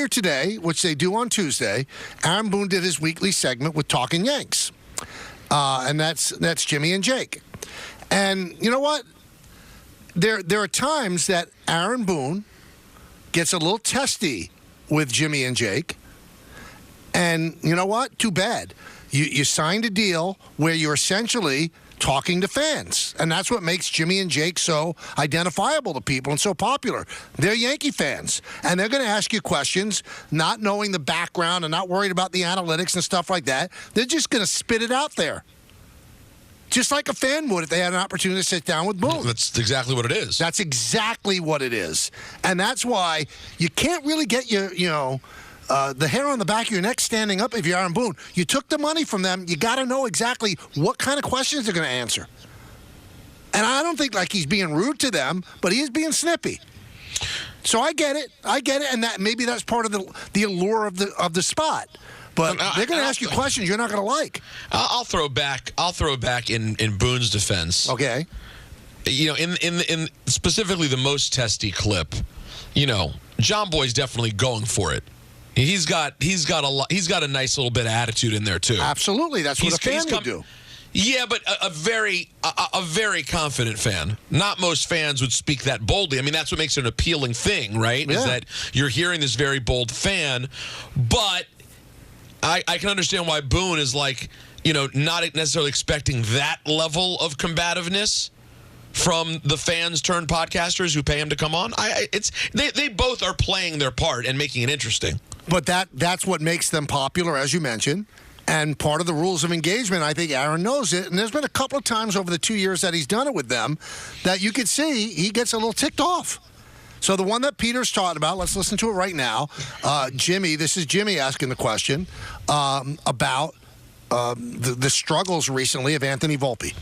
earlier today, which they do on Tuesday, Aaron Boone did his weekly segment with Talking Yanks. And that's Jimmy and Jake. And you know what? There are times that Aaron Boone gets a little testy with Jimmy and Jake. And you know what? Too bad. You signed a deal where you're essentially talking to fans. And that's what makes Jimmy and Jake so identifiable to people and so popular. They're Yankee fans. And they're going to ask you questions, not knowing the background and not worried about the analytics and stuff like that. They're just going to spit it out there. Just like a fan would if they had an opportunity to sit down with Boone. That's exactly what it is. That's exactly what it is. And that's why you can't really get the hair on the back of your neck standing up if you're Aaron Boone. You took the money from them. You got to know exactly what kind of questions they're going to answer. And I don't think like he's being rude to them, but he is being snippy. So I get it. And that maybe that's part of the allure of the spot. But they're going to ask you questions you're not going to like. I'll throw back in Boone's defense. Okay. In specifically the most testy clip, Jomboy's definitely going for it. He's got a nice little bit of attitude in there too. Absolutely, that's what a fan would do. Yeah, but a very confident fan. Not most fans would speak that boldly. I mean, that's what makes it an appealing thing, right? Yeah. Is that you're hearing this very bold fan, but I can understand why Boone is not necessarily expecting that level of combativeness from the fans turned podcasters who pay him to come on. They both are playing their part and making it interesting. But that's what makes them popular, as you mentioned. And part of the rules of engagement, I think Aaron knows it. And there's been a couple of times over the 2 years that he's done it with them that you could see he gets a little ticked off. So the one that Peter's talking about, let's listen to it right now. Jimmy, this is Jimmy asking the question about the struggles recently of Anthony Volpe.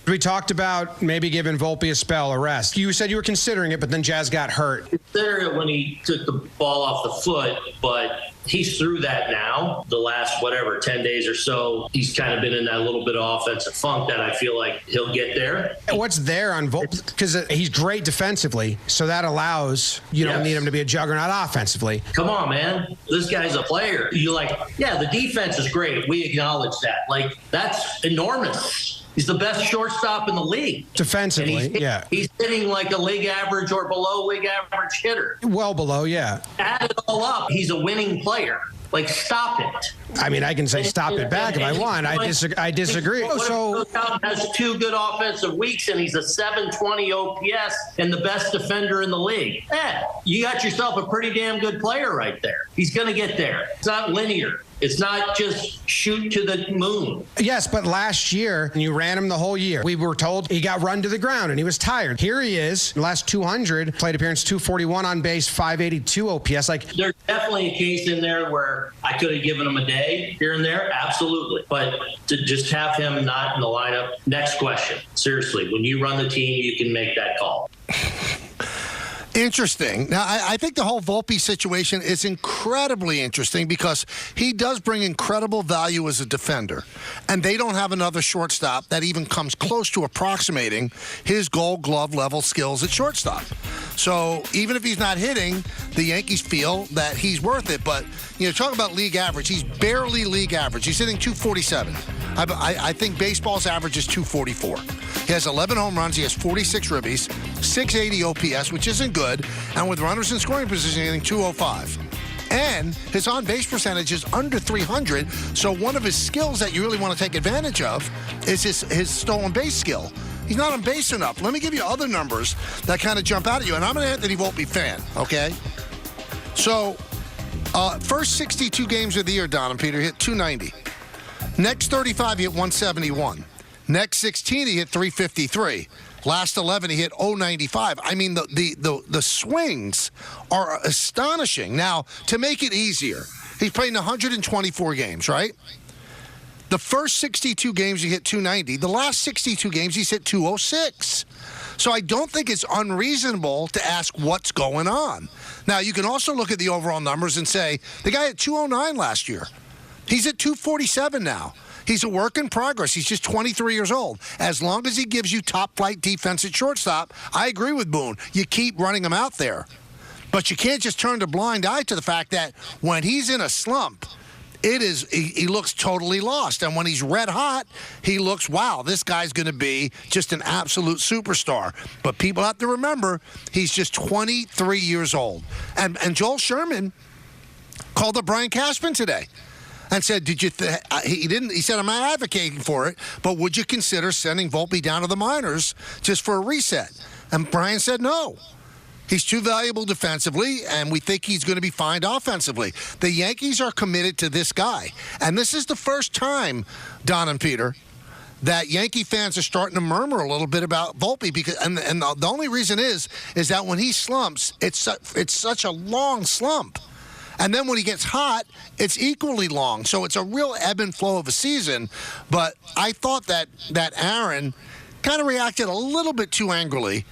We talked about maybe giving Volpe a spell, a rest. You said you were considering it, but then Jazz got hurt. Consider it when he took the ball off the foot, but he's through that now. The last, 10 days or so, he's kind of been in that little bit of offensive funk that I feel like he'll get there. What's there on Volpe? Because he's great defensively, so that allows you don't need him to be a juggernaut offensively. Come on, man. This guy's a player. The defense is great. We acknowledge that. That's enormous. He's the best shortstop in the league. Defensively, He's hitting like a league average or below league average hitter. Well below, yeah. Add it all up, he's a winning player. Stop it. I mean, I can say stop it back if I want. I disagree. So has 2 good offensive weeks, and he's a 720 OPS and the best defender in the league. You got yourself a pretty damn good player right there. He's going to get there. It's not linear. It's not just shoot to the moon. Yes, but last year, you ran him the whole year. We were told he got run to the ground, and he was tired. Here he is, last 200, plate appearance 241 on base, 582 OPS. There's definitely a case in there where I could have given him a day here and there, absolutely. But to just have him not in the lineup, next question. Seriously, when you run the team, you can make that call. Interesting. Now, I think the whole Volpe situation is incredibly interesting because he does bring incredible value as a defender. And they don't have another shortstop that even comes close to approximating his Gold Glove level skills at shortstop. So even if he's not hitting, the Yankees feel that he's worth it. But, talk about league average. He's barely league average. He's hitting 247. I think baseball's average is 244. He has 11 home runs. He has 46 ribbies, 680 OPS, which isn't good. And with runners in scoring position, he's hitting 205. And his on-base percentage is under 300. So one of his skills that you really want to take advantage of is his stolen base skill. He's not on base enough. Let me give you other numbers that kind of jump out at you. And I'm an Anthony Volpe fan, okay? So first 62 games of the year, Don and Peter, hit 290. Next 35, he hit 171. Next 16, he hit 353. Last 11, he hit 095. I mean, the swings are astonishing. Now, to make it easier, he's played 124 games, right? The first 62 games, he hit 290. The last 62 games, he's hit 206. So I don't think it's unreasonable to ask what's going on. Now, you can also look at the overall numbers and say, the guy had 209 last year. He's at 247 now. He's a work in progress. He's just 23 years old. As long as he gives you top-flight defense at shortstop, I agree with Boone. You keep running him out there. But you can't just turn a blind eye to the fact that when he's in a slump, he looks totally lost. And when he's red hot, he looks, wow, this guy's going to be just an absolute superstar. But people have to remember, he's just 23 years old. And Joel Sherman called up Brian Cashman today and said, he said, I'm not advocating for it, but would you consider sending Volpe down to the minors just for a reset? And Brian said no. He's too valuable defensively, and we think he's going to be fine offensively. The Yankees are committed to this guy. And this is the first time, Don and Peter, that Yankee fans are starting to murmur a little bit about Volpe. And the only reason is that when he slumps, it's such a long slump. And then when he gets hot, it's equally long. So it's a real ebb and flow of a season. But I thought that Aaron kind of reacted a little bit too angrily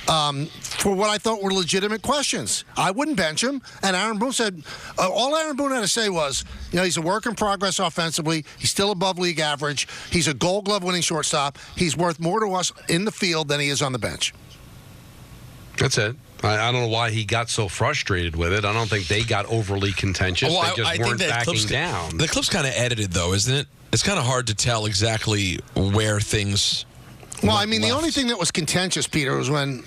for what I thought were legitimate questions. I wouldn't bench him. And Aaron Boone said, all Aaron Boone had to say was, he's a work in progress offensively. He's still above league average. He's a Gold Glove winning shortstop. He's worth more to us in the field than he is on the bench. That's it. I don't know why he got so frustrated with it. I don't think they got overly contentious. Well, they just weren't backing down. The clip's kind of edited, though, isn't it? It's kind of hard to tell exactly where things Well, I mean, left. The only thing that was contentious, Peter, was when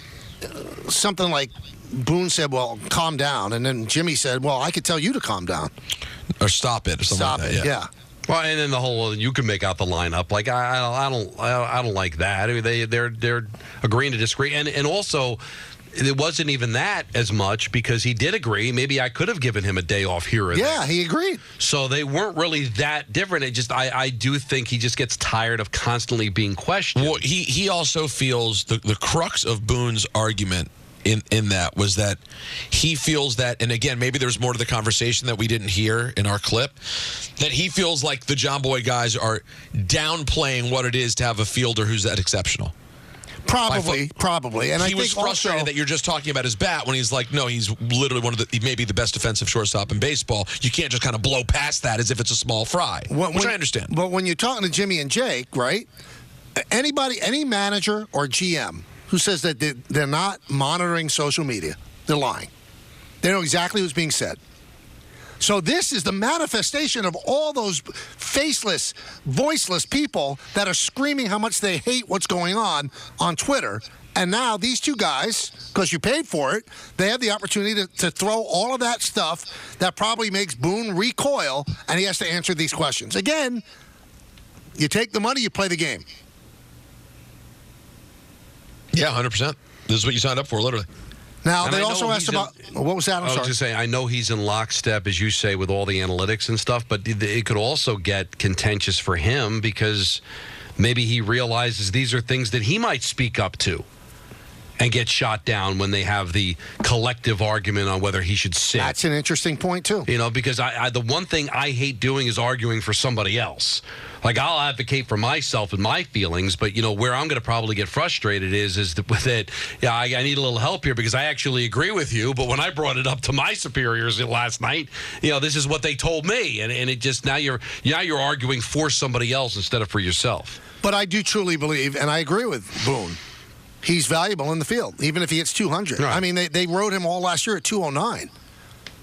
something like Boone said, well, calm down. And then Jimmy said, well, I could tell you to calm down. Or stop it or something Stop like it, that. yeah. Well, and then the whole you can make out the lineup. Like I don't like that. I mean, they're agreeing to disagree, and also it wasn't even that as much because he did agree. Maybe I could have given him a day off here or there. Yeah, he agreed. So they weren't really that different. It just I do think he just gets tired of constantly being questioned. Well, he also feels the crux of Boone's argument in that was that he feels that, and again, maybe there's more to the conversation that we didn't hear in our clip, that he feels like the Jomboy guys are downplaying what it is to have a fielder who's that exceptional. Probably. And I he think was frustrated also, that you're just talking about his bat when he's like, no, he's literally maybe the best defensive shortstop in baseball. You can't just kind of blow past that as if it's a small fry, which I understand. But when you're talking to Jimmy and Jake, right, any manager or GM who says that they're not monitoring social media, they're lying. They know exactly what's being said. So this is the manifestation of all those faceless, voiceless people that are screaming how much they hate what's going on Twitter. And now these two guys, because you paid for it, they have the opportunity to throw all of that stuff that probably makes Boone recoil, and he has to answer these questions. Again, you take the money, you play the game. Yeah, 100%. This is what you signed up for, literally. Now, And they I also know asked he's about, what was that? I'm I was sorry. just saying, I know he's in lockstep, as you say, with all the analytics and stuff, but it could also get contentious for him because maybe he realizes these are things that he might speak up to and get shot down when they have the collective argument on whether he should sit. That's an interesting point, too. Because the one thing I hate doing is arguing for somebody else. Like, I'll advocate for myself and my feelings, but, where I'm going to probably get frustrated is with it, I need a little help here because I actually agree with you, but when I brought it up to my superiors last night, this is what they told me, and it just, now you're arguing for somebody else instead of for yourself. But I do truly believe, and I agree with Boone, he's valuable in the field, even if he hits 200. Right. I mean, they rode him all last year at 209.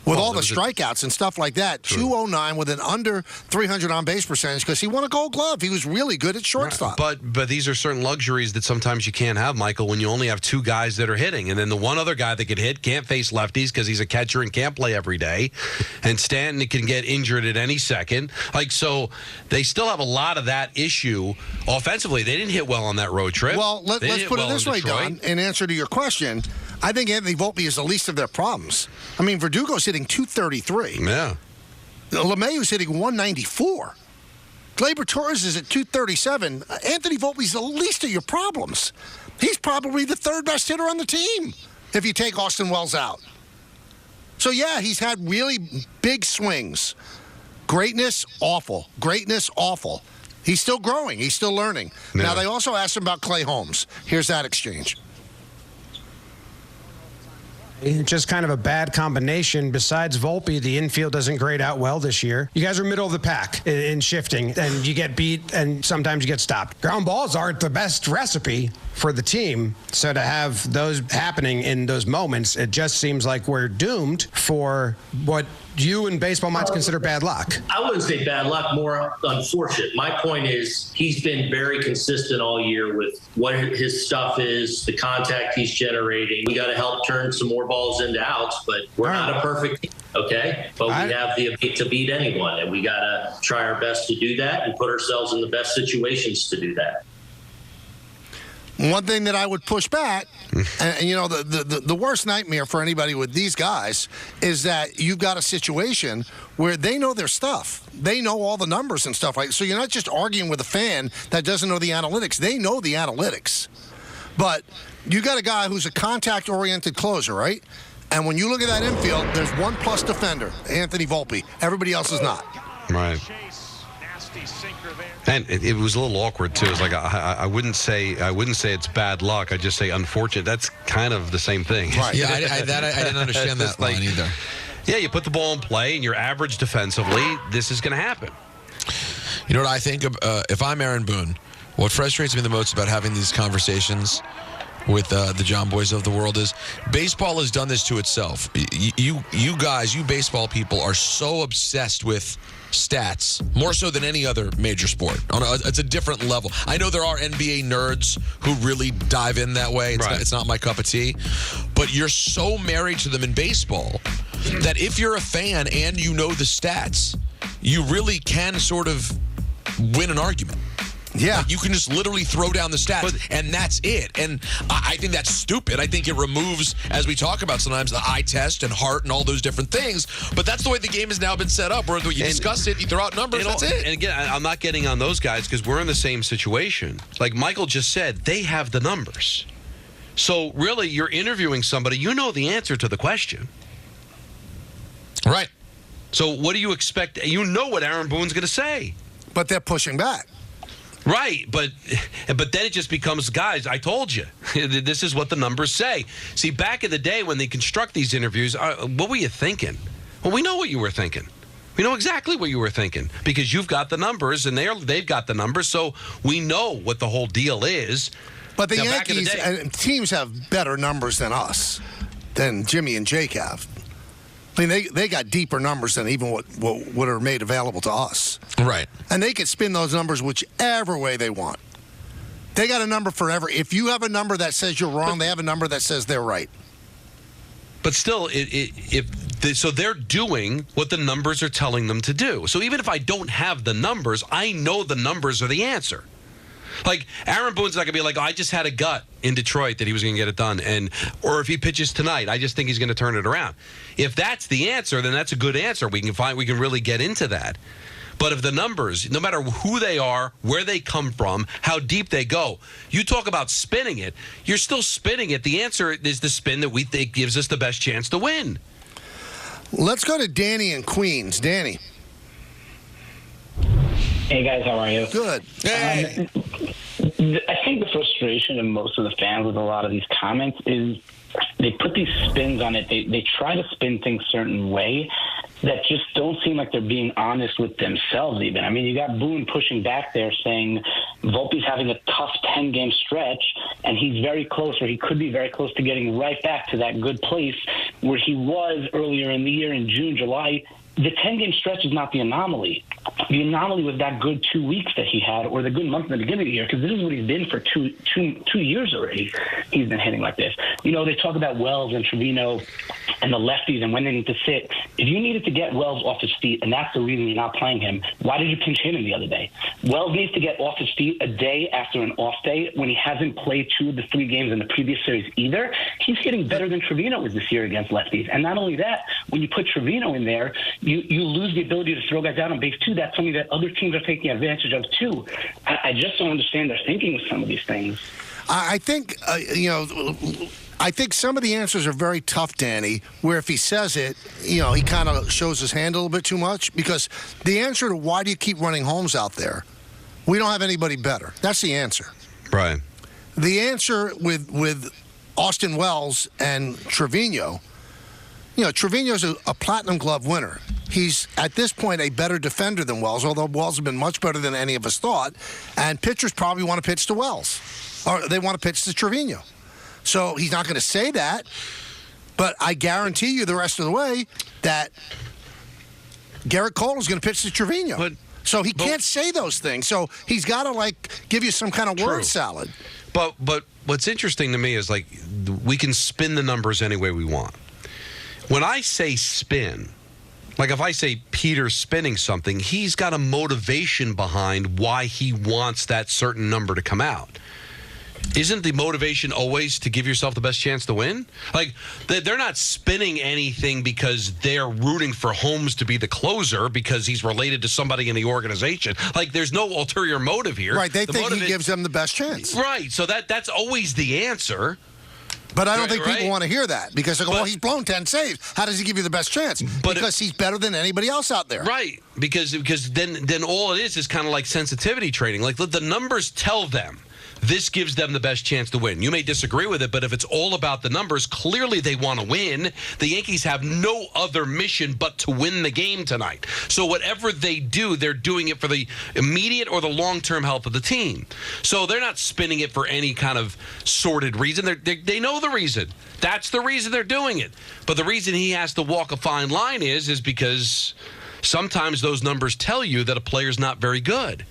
With all the strikeouts and stuff like that, 209 with an under 300 on-base percentage because he won a Gold Glove. He was really good at shortstop. Right. But these are certain luxuries that sometimes you can't have, Michael, when you only have two guys that are hitting. And then the one other guy that could hit can't face lefties because he's a catcher and can't play every day. And Stanton can get injured at any second. So they still have a lot of that issue offensively. They didn't hit well on that road trip. Well, let's put it this way, Don, in answer to your question. I think Anthony Volpe is the least of their problems. I mean, Verdugo's hitting 233. Yeah. LeMahieu's hitting 194. Gleyber Torres is at 237. Anthony Volpe's the least of your problems. He's probably the third best hitter on the team if you take Austin Wells out. So, yeah, he's had really big swings. Greatness, awful. Greatness, awful. He's still growing. He's still learning. Yeah. Now, they also asked him about Clay Holmes. Here's that exchange. Just kind of a bad combination. Besides Volpe, the infield doesn't grade out well this year. You guys are middle of the pack in shifting, and you get beat, and sometimes you get stopped. Ground balls aren't the best recipe for the team, so to have those happening in those moments, it just seems like we're doomed for what you in baseball might consider bad luck. I wouldn't say bad luck, more unfortunate. My point is he's been very consistent all year with what his stuff is, the contact he's generating. We got to help turn some more balls into outs, but we're not a perfect team, okay? But we have the ability to beat anyone, and we got to try our best to do that and put ourselves in the best situations to do that. One thing that I would push back, and you know, the worst nightmare for anybody with these guys is that you've got a situation where they know their stuff. They know all the numbers and stuff like. So you're not just arguing with a fan that doesn't know the analytics. They know the analytics. But you got a guy who's a contact-oriented closer, right? And when you look at that infield, there's one plus defender, Anthony Volpe. Everybody else is not. Right. And it was a little awkward too. It's like I wouldn't say it's bad luck. I just say unfortunate. That's kind of the same thing. Right. Yeah, I didn't understand that line either. Yeah, you put the ball in play and you're average defensively. This is going to happen. You know what I think? If I'm Aaron Boone, what frustrates me the most about having these conversations with the Jomboys of the world is baseball has done this to itself. You guys, you baseball people are so obsessed with stats, more so than any other major sport. It's a different level. I know there are NBA nerds who really dive in that way. It's not my cup of tea. But you're so married to them in baseball that if you're a fan and you know the stats, you really can sort of win an argument. Yeah. Like you can just literally throw down the stats, and that's it. And I think that's stupid. I think it removes, as we talk about sometimes, the eye test and heart and all those different things. But that's the way the game has now been set up, where you discuss it, you throw out numbers, that's it. And again, I'm not getting on those guys because we're in the same situation. Like Michael just said, they have the numbers. So really, you're interviewing somebody, you know the answer to the question. Right. So what do you expect? You know what Aaron Boone's going to say. But they're pushing back. Right, but then it just becomes, guys, I told you. This is what the numbers say. See, back in the day when they construct these interviews, what were you thinking? Well, we know what you were thinking. We know exactly what you were thinking because you've got the numbers and they've got the numbers, so we know what the whole deal is. But the Yankees and teams have better numbers than us, than Jimmy and Jake have. I mean, they got deeper numbers than even what are made available to us. Right. And they can spin those numbers whichever way they want. They got a number forever. If you have a number that says you're wrong, they have a number that says they're right. But still, so they're doing what the numbers are telling them to do. So even if I don't have the numbers, I know the numbers are the answer. Like, Aaron Boone's not going to be like, oh, I just had a gut in Detroit that he was going to get it done. Or if he pitches tonight, I just think he's going to turn it around. If that's the answer, then that's a good answer. We can really get into that. But if the numbers, no matter who they are, where they come from, how deep they go, you talk about spinning it, you're still spinning it. The answer is the spin that we think gives us the best chance to win. Let's go to Danny in Queens. Danny. Hey, guys, how are you? Good. Hey. I think the frustration of most of the fans with a lot of these comments is they put these spins on it. They try to spin things a certain way that just don't seem like they're being honest with themselves even. I mean, you got Boone pushing back there saying Volpe's having a tough 10-game stretch, and he's very close, or he could be very close to getting right back to that good place where he was earlier in the year in June, July. The 10-game stretch is not the anomaly. The anomaly was that good 2 weeks that he had, or the good month in the beginning of the year, because this is what he's been for two years already. He's been hitting like this. You know, they talk about Wells and Trevino and the lefties and when they need to sit. If you needed to get Wells off his feet, and that's the reason you're not playing him, why did you pinch him the other day? Wells needs to get off his feet a day after an off day when he hasn't played 2 of the 3 games in the previous series either. He's hitting better than Trevino was this year against lefties. And not only that, when you put Trevino in there, you lose the ability to throw guys out on base too. That's something that other teams are taking advantage of too. I just don't understand their thinking with some of these things. I think, I think some of the answers are very tough, Danny, where if he says it, he kind of shows his hand a little bit too much, because the answer to why do you keep running Holmes out there, we don't have anybody better. That's the answer. Right. The answer with Austin Wells and Trevino, Trevino's a Platinum Glove winner. He's, at this point, a better defender than Wells, although Wells has been much better than any of us thought. And pitchers probably want to pitch to Wells, or they want to pitch to Trevino. So he's not going to say that, but I guarantee you the rest of the way that Garrett Cole is going to pitch to Trevino. So he can't say those things. So he's got to, give you some kind of word salad. But what's interesting to me is, we can spin the numbers any way we want. When I say spin, if I say Peter's spinning something, he's got a motivation behind why he wants that certain number to come out. Isn't the motivation always to give yourself the best chance to win? They're not spinning anything because they're rooting for Holmes to be the closer because he's related to somebody in the organization. There's no ulterior motive here. Right, they think he gives them the best chance. Right, so that's always the answer. But I don't think people want to hear that because they go, he's blown 10 saves. How does he give you the best chance? Because he's better than anybody else out there. Right, because then all it is kind of like sensitivity training. The numbers tell them. This gives them the best chance to win. You may disagree with it, but if it's all about the numbers, clearly they want to win. The Yankees have no other mission but to win the game tonight. So whatever they do, they're doing it for the immediate or the long-term health of the team. So they're not spinning it for any kind of sordid reason. They know the reason. That's the reason they're doing it. But the reason he has to walk a fine line is because sometimes those numbers tell you that a player's not very good.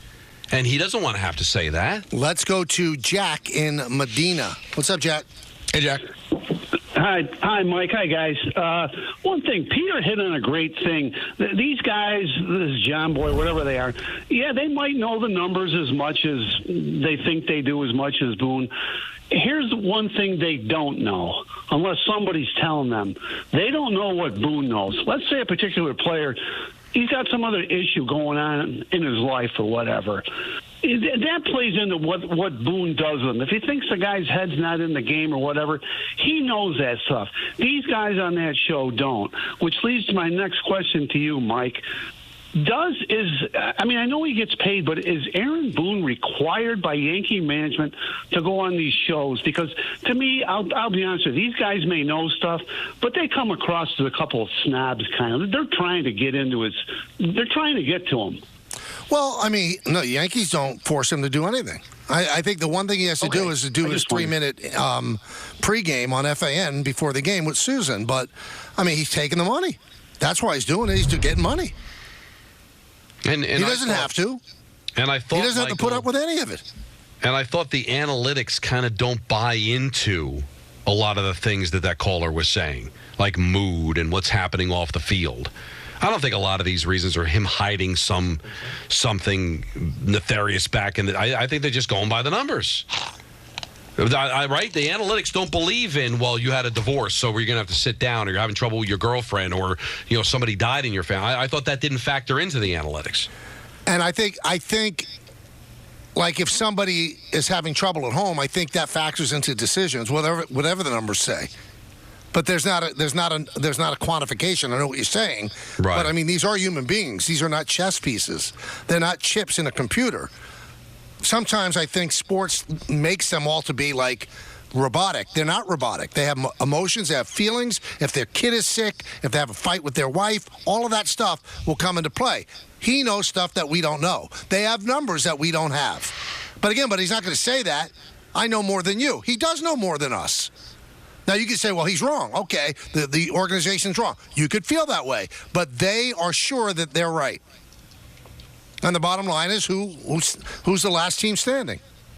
And he doesn't want to have to say that. Let's go to Jack in Medina. What's up, Jack? Hey, Jack. Hi, Mike. Hi, guys. One thing, Peter hit on a great thing. These guys, this Jomboy, whatever they are, they might know the numbers as much as they think they do, as much as Boone. Here's one thing they don't know, unless somebody's telling them. They don't know what Boone knows. Let's say a particular player, he's got some other issue going on in his life or whatever. That plays into what Boone does with him. If he thinks the guy's head's not in the game or whatever, he knows that stuff. These guys on that show don't, which leads to my next question to you, Mike. I know he gets paid, but is Aaron Boone required by Yankee management to go on these shows? Because to me, I'll be honest with you, these guys may know stuff, but they come across as a couple of snobs, kind of. They're trying to get into they're trying to get to him. Well, no, Yankees don't force him to do anything. I think the one thing he has to do is to do his 3-minute pregame on FAN before the game with Susan. But, he's taking the money. That's why he's doing it. He's getting money. And he doesn't have to. And I thought he doesn't have to put up with any of it. And I thought the analytics kind of don't buy into a lot of the things that caller was saying, like mood and what's happening off the field. I don't think a lot of these reasons are him hiding something nefarious back in I think they're just going by the numbers. Right? The analytics don't believe in, you had a divorce, so you're going to have to sit down, or you're having trouble with your girlfriend, or, somebody died in your family. I thought that didn't factor into the analytics. And I think if somebody is having trouble at home, I think that factors into decisions, whatever the numbers say. But there's not a quantification. I know what you're saying. Right. But, these are human beings. These are not chess pieces. They're not chips in a computer. Sometimes I think sports makes them all to be robotic. They're not robotic. They have emotions. They have feelings. If their kid is sick, if they have a fight with their wife, all of that stuff will come into play. He knows stuff that we don't know. They have numbers that we don't have. But he's not going to say that. I know more than you. He does know more than us. Now, you could say, well, he's wrong. Okay, the organization's wrong. You could feel that way. But they are sure that they're right. And the bottom line is who's the last team standing.